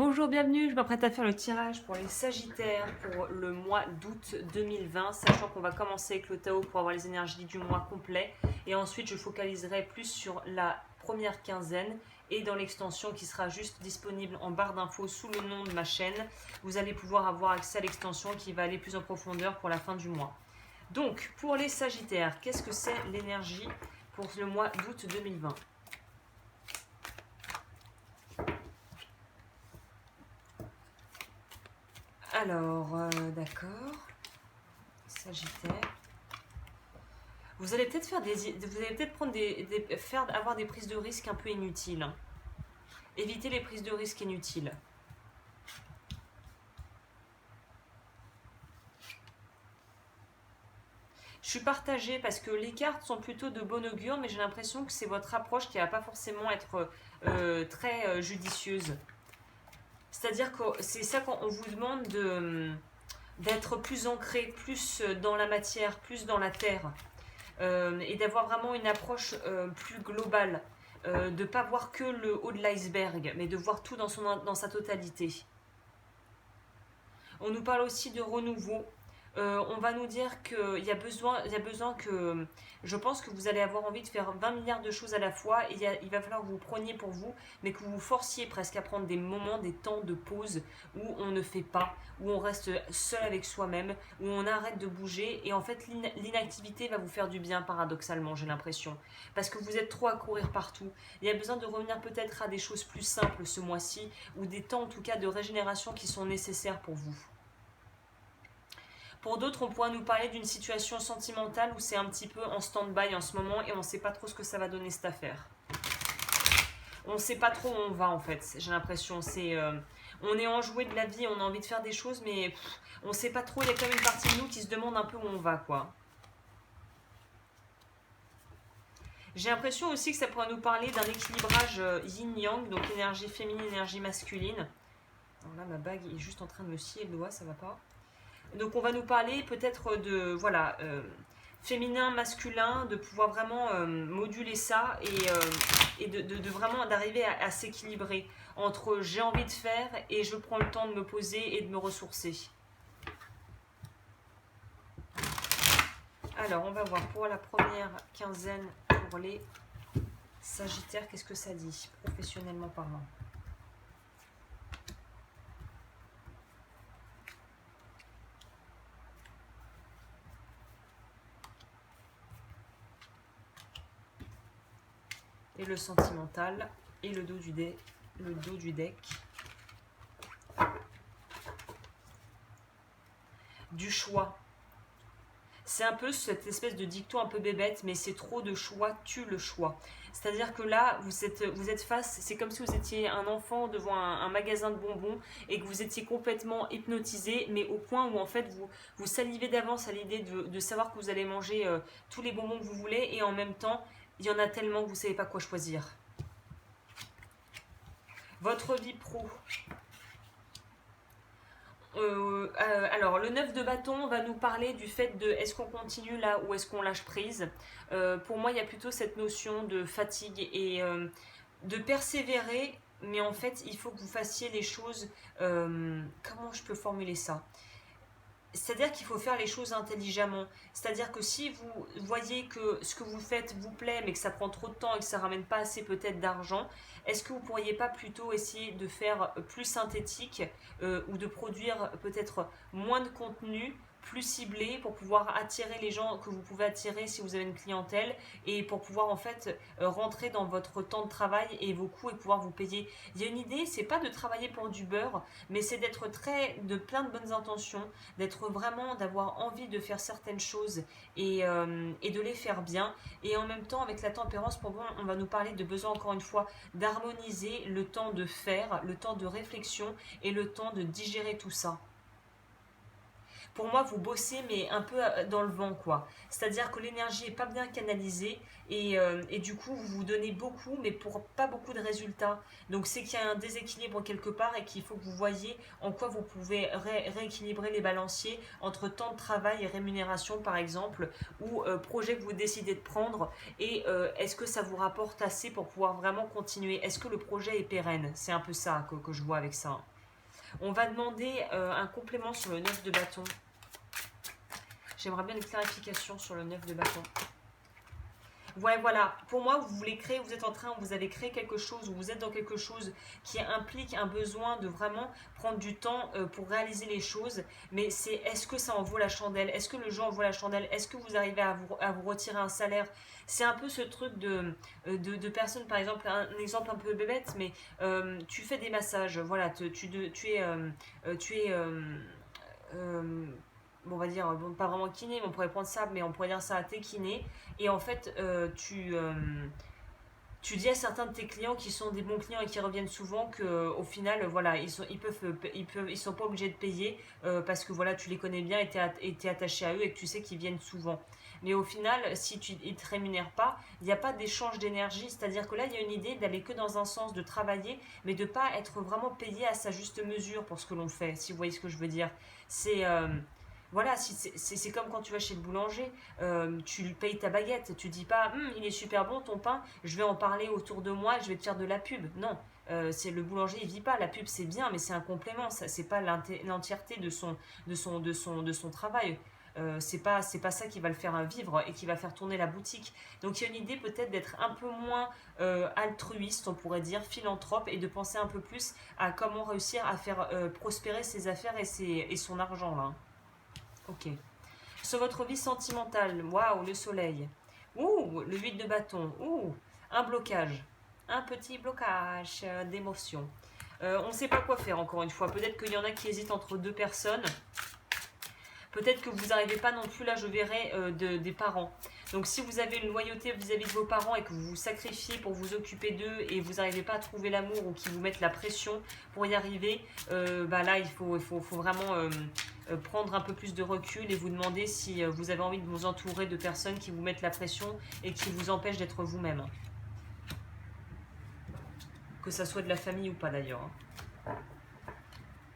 Bonjour, bienvenue, je m'apprête à faire le tirage pour les Sagittaires pour le mois d'août 2020, sachant qu'on va commencer avec le Tao pour avoir les énergies du mois complet, et ensuite je focaliserai plus sur la première quinzaine, et dans l'extension qui sera juste disponible en barre d'infos sous le nom de ma chaîne, vous allez pouvoir avoir accès à l'extension qui va aller plus en profondeur pour la fin du mois. Donc, pour les Sagittaires, qu'est-ce que c'est l'énergie pour le mois d'août 2020? Alors, d'accord. Sagittaire. Vous allez peut-être prendre avoir des prises de risques un peu inutiles. Évitez les prises de risques inutiles. Je suis partagée parce que les cartes sont plutôt de bon augure, mais j'ai l'impression que c'est votre approche qui ne va pas forcément être très judicieuse. C'est-à-dire que c'est ça quand on vous demande d'être plus ancré, plus dans la matière, plus dans la terre. Et d'avoir vraiment une approche plus globale, de ne pas voir que le haut de l'iceberg, mais de voir tout dans sa totalité. On nous parle aussi de renouveau. On va nous dire qu'il y a besoin que... Je pense que vous allez avoir envie de faire 20 milliards de choses à la fois et il va falloir que vous preniez pour vous, mais que vous vous forciez presque à prendre des moments, des temps de pause où on ne fait pas, où on reste seul avec soi-même, où on arrête de bouger et en fait l'inactivité va vous faire du bien paradoxalement, j'ai l'impression. Parce que vous êtes trop à courir partout. Il y a besoin de revenir peut-être à des choses plus simples ce mois-ci ou des temps en tout cas de régénération qui sont nécessaires pour vous. Pour d'autres, on pourra nous parler d'une situation sentimentale où c'est un petit peu en stand-by en ce moment et on ne sait pas trop ce que ça va donner cette affaire. On ne sait pas trop où on va en fait, j'ai l'impression. On est enjoué de la vie, on a envie de faire des choses, mais on ne sait pas trop. Il y a quand même une partie de nous qui se demande un peu où on va, quoi. J'ai l'impression aussi que ça pourrait nous parler d'un équilibrage yin-yang, donc énergie féminine, énergie masculine. Alors là, ma bague est juste en train de me scier le doigt, ça va pas. Donc on va nous parler peut-être de féminin, masculin, de pouvoir vraiment moduler ça et de vraiment d'arriver à s'équilibrer entre j'ai envie de faire et je prends le temps de me poser et de me ressourcer. Alors on va voir pour la première quinzaine pour les Sagittaires, qu'est-ce que ça dit professionnellement parlant. Et le sentimental et le dos du deck. Du choix. C'est un peu cette espèce de dicton un peu bébête, mais c'est trop de choix tue le choix. C'est-à-dire que là, vous êtes face, c'est comme si vous étiez un enfant devant un magasin de bonbons et que vous étiez complètement hypnotisé, mais au point où en fait vous salivez d'avance à l'idée de savoir que vous allez manger tous les bonbons que vous voulez et en même temps, il y en a tellement que vous ne savez pas quoi choisir. Votre vie pro. Alors, le 9 de bâton va nous parler du fait de est-ce qu'on continue là ou est-ce qu'on lâche prise. Pour moi, il y a plutôt cette notion de fatigue et de persévérer, mais en fait, il faut que vous fassiez les choses. Comment je peux formuler ça? C'est-à-dire qu'il faut faire les choses intelligemment. C'est-à-dire que si vous voyez que ce que vous faites vous plaît, mais que ça prend trop de temps et que ça ne ramène pas assez peut-être d'argent, est-ce que vous ne pourriez pas plutôt essayer de faire plus synthétique ou de produire peut-être moins de contenu, plus ciblé pour pouvoir attirer les gens que vous pouvez attirer si vous avez une clientèle et pour pouvoir en fait rentrer dans votre temps de travail et vos coûts et pouvoir vous payer. Il y a une idée, c'est pas de travailler pour du beurre, mais c'est d'être de plein de bonnes intentions, d'être vraiment, d'avoir envie de faire certaines choses et de les faire bien. Et en même temps, avec la tempérance, pour moi, on va nous parler de besoin, encore une fois, d'harmoniser le temps de faire, le temps de réflexion et le temps de digérer tout ça. Pour moi, vous bossez, mais un peu dans le vent, quoi. C'est-à-dire que l'énergie est pas bien canalisée et du coup, vous vous donnez beaucoup, mais pour pas beaucoup de résultats. Donc, c'est qu'il y a un déséquilibre quelque part et qu'il faut que vous voyez en quoi vous pouvez rééquilibrer les balanciers entre temps de travail et rémunération, par exemple, ou projet que vous décidez de prendre et est-ce que ça vous rapporte assez pour pouvoir vraiment continuer? Est-ce que le projet est pérenne? C'est un peu ça que je vois avec ça. On va demander un complément sur le 9 de bâton. J'aimerais bien une clarification sur le 9 de bâton. Ouais, voilà. Pour moi, vous voulez créer, vous avez créé quelque chose, ou vous êtes dans quelque chose qui implique un besoin de vraiment prendre du temps pour réaliser les choses. Mais c'est, est-ce que ça en vaut la chandelle? Est-ce que le jeu en vaut la chandelle? Est-ce que vous arrivez à vous retirer un salaire? C'est un peu ce truc de personnes, par exemple, un exemple un peu bébête, mais tu fais des massages, voilà, tu es bon, on va dire, bon, pas vraiment kiné, mais on pourrait prendre ça, mais on pourrait dire ça à tes kinés. Et en fait, tu dis à certains de tes clients qui sont des bons clients et qui reviennent souvent que au final, voilà, ils sont pas obligés de payer parce que voilà, tu les connais bien et t'es attaché à eux et que tu sais qu'ils viennent souvent. Mais au final, si ils te rémunèrent pas, il n'y a pas d'échange d'énergie. C'est-à-dire que là, il y a une idée d'aller que dans un sens, de travailler, mais de pas être vraiment payé à sa juste mesure pour ce que l'on fait, si vous voyez ce que je veux dire. C'est voilà, c'est comme quand tu vas chez le boulanger, tu lui payes ta baguette, tu dis pas il est super bon ton pain, je vais en parler autour de moi, je vais te faire de la pub. Non, c'est le boulanger, il vit pas. La pub c'est bien, mais c'est un complément, ça c'est pas l'entièreté de son travail. C'est pas ça qui va le faire vivre et qui va faire tourner la boutique. Donc il y a une idée peut-être d'être un peu moins altruiste, on pourrait dire, philanthrope, et de penser un peu plus à comment réussir à faire prospérer ses affaires et son argent là. Ok. Sur votre vie sentimentale, waouh, le soleil. Ouh, le 8 de bâton. Ouh, un blocage. Un petit blocage d'émotion. On ne sait pas quoi faire encore une fois. Peut-être qu'il y en a qui hésitent entre deux personnes. Peut-être que vous n'arrivez pas non plus, là je verrai, des parents. Donc si vous avez une loyauté vis-à-vis de vos parents et que vous vous sacrifiez pour vous occuper d'eux et vous n'arrivez pas à trouver l'amour ou qu'ils vous mettent la pression pour y arriver, bah là il faut vraiment prendre un peu plus de recul et vous demander si vous avez envie de vous entourer de personnes qui vous mettent la pression et qui vous empêchent d'être vous-même. Que ça soit de la famille ou pas d'ailleurs.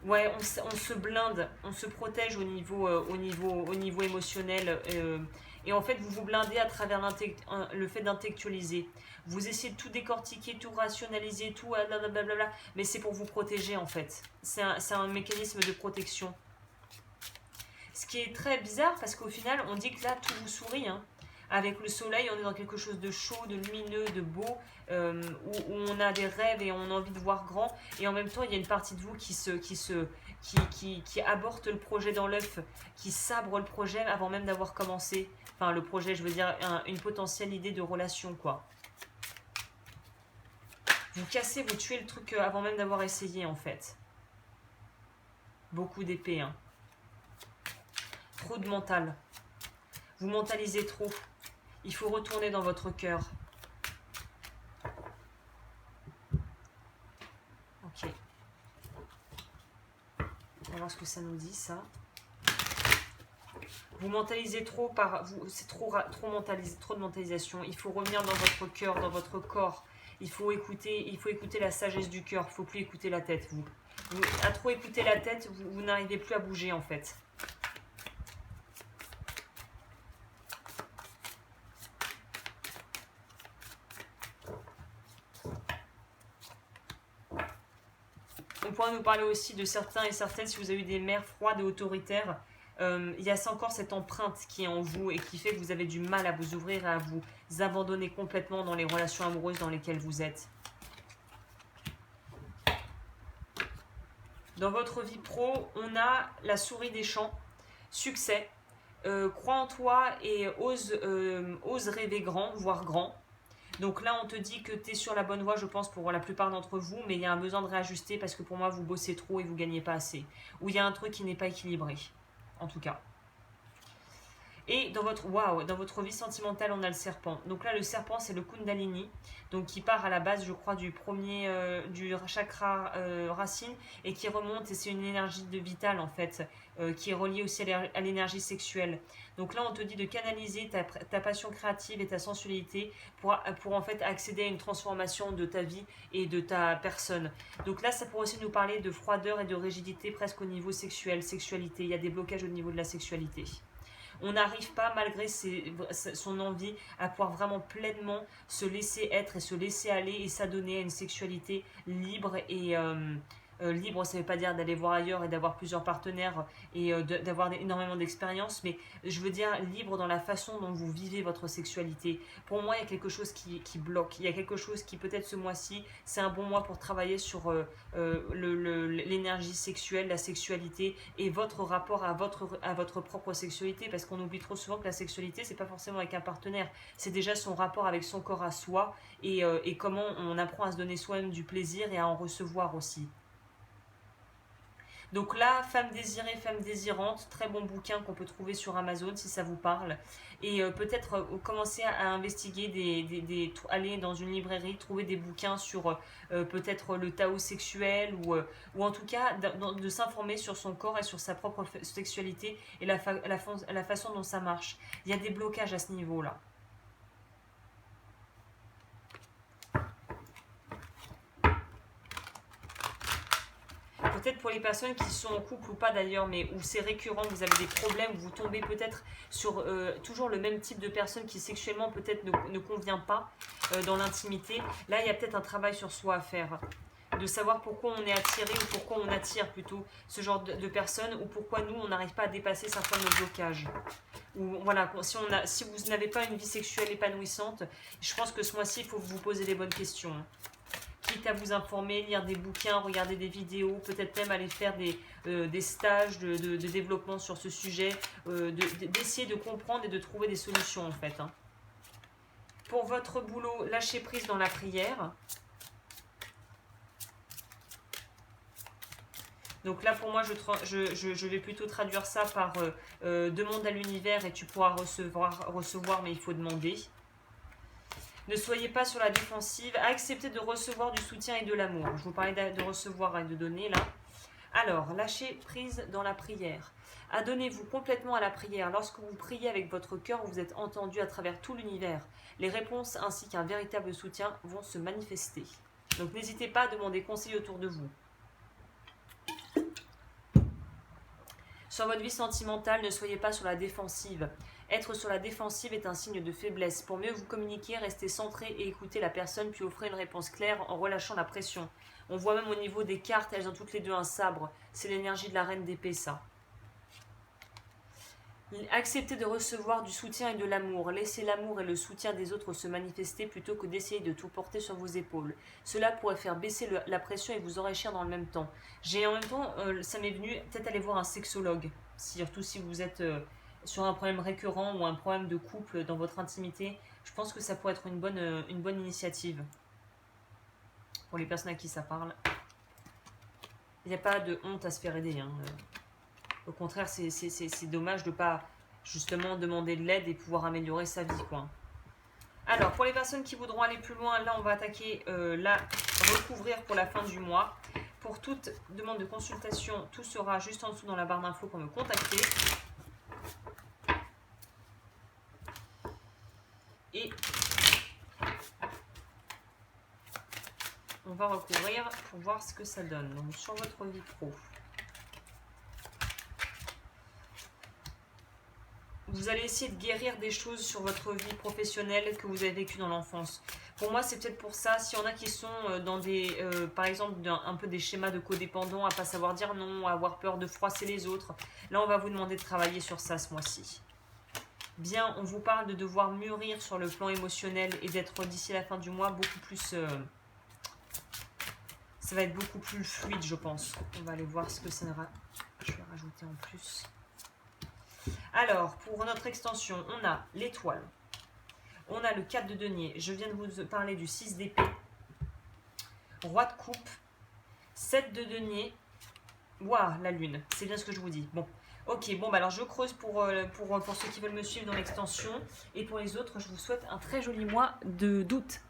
Ouais, on se blinde, on se protège au niveau émotionnel. Et en fait, vous vous blindez à travers le fait d'intellectualiser. Vous essayez de tout décortiquer, tout rationaliser, tout blablabla. Mais c'est pour vous protéger en fait. C'est un mécanisme de protection. Ce qui est très bizarre parce qu'au final, on dit que là, tout vous sourit. Hein. Avec le soleil, on est dans quelque chose de chaud, de lumineux, de beau, où on a des rêves et on a envie de voir grand. Et en même temps, il y a une partie de vous qui aborte le projet dans l'œuf, qui sabre le projet avant même d'avoir commencé. Enfin, le projet, je veux dire, une potentielle idée de relation, quoi. Vous cassez, vous tuez le truc avant même d'avoir essayé, en fait. Beaucoup d'épées, hein. Trop de mental. Vous mentalisez trop. Il faut retourner dans votre cœur. Ok. On va voir ce que ça nous dit, ça. Vous mentalisez trop c'est trop de mentalisation. Il faut revenir dans votre cœur, dans votre corps. Il faut écouter la sagesse du cœur. Il ne faut plus écouter la tête. À trop écouter la tête, vous n'arrivez plus à bouger en fait. On pourra nous parler aussi de certains et certaines, si vous avez eu des mères froides et autoritaires, il y a encore cette empreinte qui est en vous et qui fait que vous avez du mal à vous ouvrir et à vous abandonner complètement dans les relations amoureuses dans lesquelles vous êtes. Dans votre vie pro, on a la souris des champs, succès, crois en toi et ose rêver grand, voire grand. Donc là, on te dit que tu es sur la bonne voie, je pense, pour la plupart d'entre vous, mais il y a un besoin de réajuster parce que pour moi, vous bossez trop et vous gagnez pas assez. Ou il y a un truc qui n'est pas équilibré, en tout cas. Et dans votre vie sentimentale, on a le serpent. Donc là, le serpent, c'est le Kundalini, donc qui part à la base, je crois, du premier, du chakra racine, et qui remonte, et c'est une énergie de vitale, en fait, qui est reliée aussi à l'énergie sexuelle. Donc là, on te dit de canaliser ta passion créative et ta sensualité pour en fait accéder à une transformation de ta vie et de ta personne. Donc là, ça pourrait aussi nous parler de froideur et de rigidité presque au niveau sexuel, sexualité. Il y a des blocages au niveau de la sexualité. On n'arrive pas, malgré son envie, à pouvoir vraiment pleinement se laisser être et se laisser aller et s'adonner à une sexualité libre et libre, ça ne veut pas dire d'aller voir ailleurs et d'avoir plusieurs partenaires et d'avoir énormément d'expérience, mais je veux dire libre dans la façon dont vous vivez votre sexualité. Pour moi, il y a quelque chose qui bloque. Il y a quelque chose qui, peut-être ce mois-ci, c'est un bon mois pour travailler sur l'énergie sexuelle, la sexualité et votre rapport à votre propre sexualité, parce qu'on oublie trop souvent que la sexualité, c'est pas forcément avec un partenaire, c'est déjà son rapport avec son corps à soi et comment on apprend à se donner soi-même du plaisir et à en recevoir aussi. Donc là, Femme désirée, Femme désirante, très bon bouquin qu'on peut trouver sur Amazon si ça vous parle. Et peut-être commencer à investiguer, aller dans une librairie, trouver des bouquins sur peut-être le Tao sexuel ou en tout cas de s'informer sur son corps et sur sa propre sexualité et la façon dont ça marche. Il y a des blocages à ce niveau-là. Peut-être pour les personnes qui sont en couple ou pas d'ailleurs, mais où c'est récurrent, vous avez des problèmes, vous tombez peut-être sur toujours le même type de personne qui sexuellement peut-être ne convient pas dans l'intimité. Là, il y a peut-être un travail sur soi à faire. De savoir pourquoi on est attiré ou pourquoi on attire plutôt ce genre de personnes ou pourquoi nous, on n'arrive pas à dépasser certains de nos blocages. Ou voilà, si vous n'avez pas une vie sexuelle épanouissante, je pense que ce mois-ci, il faut vous poser les bonnes questions. Quitte à vous informer, lire des bouquins, regarder des vidéos, peut-être même aller faire des stages de développement sur ce sujet, d'essayer de comprendre et de trouver des solutions en fait. Pour votre boulot, lâchez prise dans la prière. Donc là pour moi je vais plutôt traduire ça par demande à l'univers et tu pourras recevoir mais il faut demander. Ne soyez pas sur la défensive. Acceptez de recevoir du soutien et de l'amour. Je vous parlais de recevoir et de donner là. Alors, lâchez prise dans la prière. Adonnez-vous complètement à la prière. Lorsque vous priez avec votre cœur, vous êtes entendu à travers tout l'univers. Les réponses ainsi qu'un véritable soutien vont se manifester. Donc n'hésitez pas à demander conseil autour de vous. Sur votre vie sentimentale, ne soyez pas sur la défensive. Être sur la défensive est un signe de faiblesse. Pour mieux vous communiquer, restez centré et écoutez la personne, puis offrez une réponse claire en relâchant la pression. On voit même au niveau des cartes, elles ont toutes les deux un sabre. C'est l'énergie de la reine d'épée, ça. Acceptez de recevoir du soutien et de l'amour. Laissez l'amour et le soutien des autres se manifester plutôt que d'essayer de tout porter sur vos épaules. Cela pourrait faire baisser la pression et vous enrichir dans le même temps. En même temps, ça m'est venu, peut-être aller voir un sexologue. Surtout si vous êtes sur un problème récurrent ou un problème de couple dans votre intimité. Je pense que ça pourrait être une bonne initiative. Pour les personnes à qui ça parle. Il n'y a pas de honte à se faire aider. Au contraire, c'est dommage de ne pas justement demander de l'aide et pouvoir améliorer sa vie, quoi. Alors, pour les personnes qui voudront aller plus loin, là, on va attaquer la recouvrir pour la fin du mois. Pour toute demande de consultation, tout sera juste en dessous dans la barre d'infos pour me contacter. Et on va recouvrir pour voir ce que ça donne. Donc, sur votre vie pro. Vous allez essayer de guérir des choses sur votre vie professionnelle que vous avez vécues dans l'enfance. Pour moi, c'est peut-être pour ça, s'il y en a qui sont dans par exemple, un peu des schémas de codépendants, à pas savoir dire non, à avoir peur de froisser les autres. Là, on va vous demander de travailler sur ça ce mois-ci. Bien, on vous parle de devoir mûrir sur le plan émotionnel et d'être d'ici la fin du mois beaucoup plus... ça va être beaucoup plus fluide, je pense. On va aller voir ce que ça sera. Je vais rajouter en plus. Alors, pour notre extension, on a l'étoile. On a le 4 de denier. Je viens de vous parler du 6 d'épée. Roi de coupe. 7 de denier. Waouh, la lune. C'est bien ce que je vous dis. Bon, Ok, bon, bah alors je creuse pour ceux qui veulent me suivre dans l'extension. Et pour les autres, je vous souhaite un très joli mois de d'août.